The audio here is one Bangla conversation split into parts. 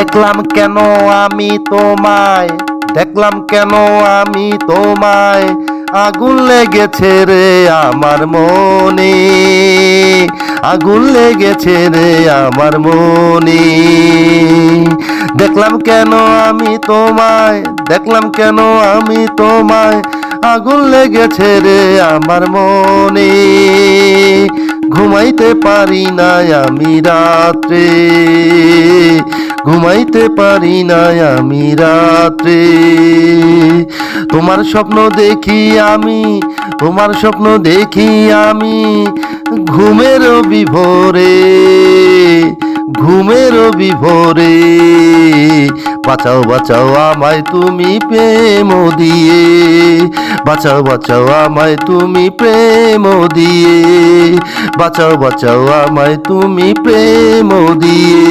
দেখলাম কেন আমি তোমায়, দেখলাম কেন আমি তোমায়, আগুন লেগেছে রে আমার মনে, আগুন লেগেছে রে আমার মনে। দেখলাম কেন আমি তোমায়, দেখলাম কেন আমি তোমায়, আগুন লেগেছে রে আমার মনে। ঘুমাইতে পারি না আমি রাত্রে, ঘুমাইতে পারি না আমি রাত্রে। তোমার স্বপ্ন দেখি আমি, তোমার স্বপ্ন দেখি আমি, ঘুমের বিভোরে, ঘুমের বিভোরে। বাঁচাও বাঁচাও আমায় তুমি প্রেম দিয়ে, বাঁচাও বাঁচাও আমায় তুমি প্রেম দিয়ে, বাঁচাও বাঁচাও আমায় তুমি প্রেম দিয়ে,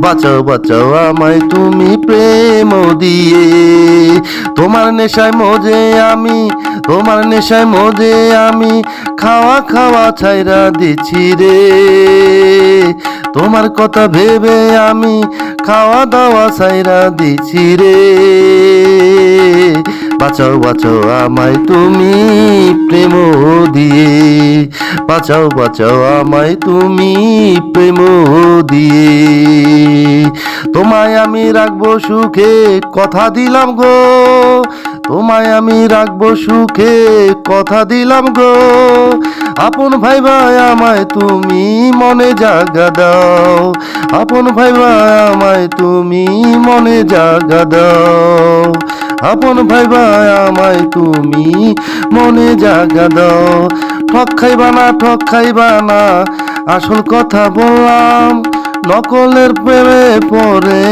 বাঁচাও বাঁচাও আমায় তুমি প্রেম দিয়ে। তোমার নেশায় মজে আমি, তোমার নেশায় মজে আমি, খাওয়া খাওয়া ছাইরা দিচ্ছি রে। তোমার কথা ভেবে আমি খাওয়া দাওয়া ছাইরা দিচ্ছি রে। বাঁচাও বাঁচাও আমায় তুমি প্রেম দিয়ে, বাঁচাও বাঁচাও আমায় তুমি প্রেম দিয়ে। তোমায় আমি রাখবো সুখে কথা দিলাম গো, তোমায় আমি রাখবো সুখে কথা দিলাম গো। আপন ভাই ভাই আমায় তুমি মনে জাগা দাও, আপন ভাই ভাই আমায় তুমি মনে জাগা দাও, আপন ভাই ভাই আমায় তুমি মনে জাগা দাও। ঠক খাইবা না, ঠক খাইবা না, আসল কথা বললাম, নকলের প্রেমে পড়ে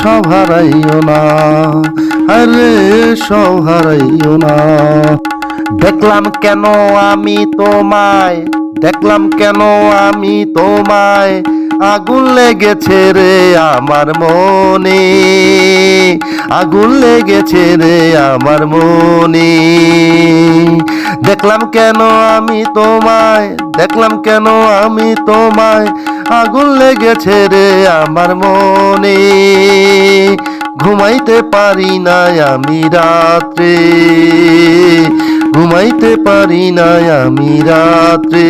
সব হারাইও না, আরে সব হারাইও না। দেখলাম কেন আমি তোমায়, দেখলাম কেন আমি তোমায়, আগুন লেগেছে রে আমার মনে, আগুন লেগেছে রে আমার মনে। দেখলাম কেন আমি তোমায়, দেখলাম কেন আমি তোমায়, আগুন লেগেছে রে আমার মনে। ঘুমাইতে পারি না আমি রাত্রে, ঘুমাইতে পারি না আমি রাত্রে।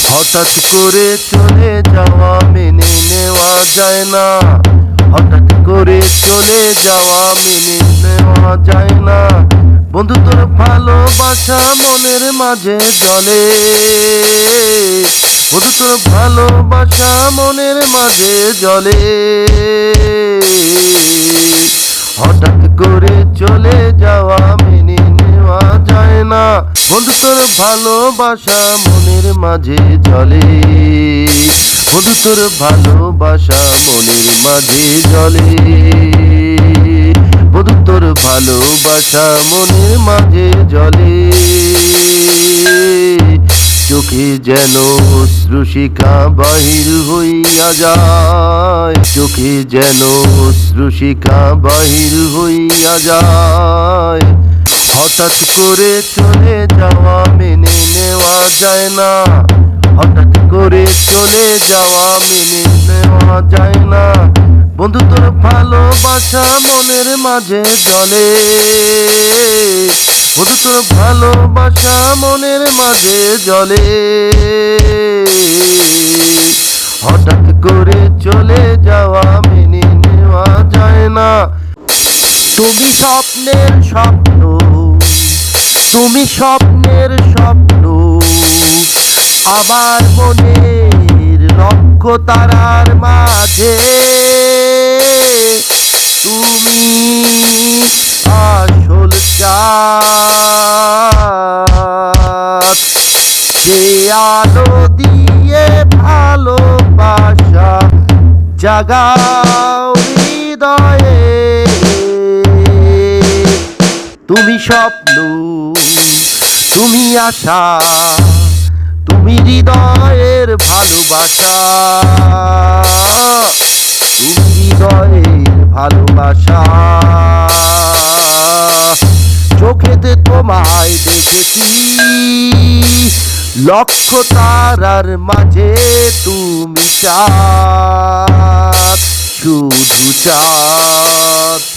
হঠাৎ করে চলে যাওয়া মেনে নেওয়া যায় না, হঠাৎ করে চলে যাওয়া মেনে নেওয়া যায় না। বন্ধু তোর ভালোবাসা মনের মাঝে জ্বলে, বন্ধু তোর ভালোবাসা মনের মাঝে জ্বলে। হঠাৎ করে চলে যাওয়া মেনে নেওয়া যায় না, বন্ধু তোর ভালোবাসা মনের মাঝে জ্বলে, বন্ধু তোর ভালোবাসা মনের মাঝে জ্বলে, বন্ধু তোর ভালোবাসা মনের মাঝে জ্বলে। চোখে যেন অশ্রুশিখা বাহির হইয়া যায়, চোখে যেন অশ্রুশিখা বাহির হইয়া যায়। হঠাৎ করে চলে যাওয়া মেনে নেওয়া যায় না, হঠাৎ করে চলে যাওয়া মেনে নেওয়া যায় না। বন্ধু তোর ভালোবাসা মনের মাঝে জ্বলে, বন্ধু তোর ভালোবাসা মনের মাঝে জ্বলে। হঠাৎ করে চলে যাওয়া মেনে নেওয়া যায় না। তুমি স্বপ্নের স্বপ্ন, তুমি স্বপ্নের স্বপ্ন, আমার মনের লক্ষ তারার মাঝে। তুমি আসল চাঁদ, যে আলো দিয়ে ভালোবাসা জাগাও হৃদয়ে। তুমি স্বপ্ন, তুমি আশা, তুমি হৃদয়ের ভালোবাসা, তুমি হৃদয়ের ভালোবাসা। চোখেতে তোমায় দেখেছি, লক্ষ তারার মাঝে তুমি চাঁদ, শুধু চাঁদ।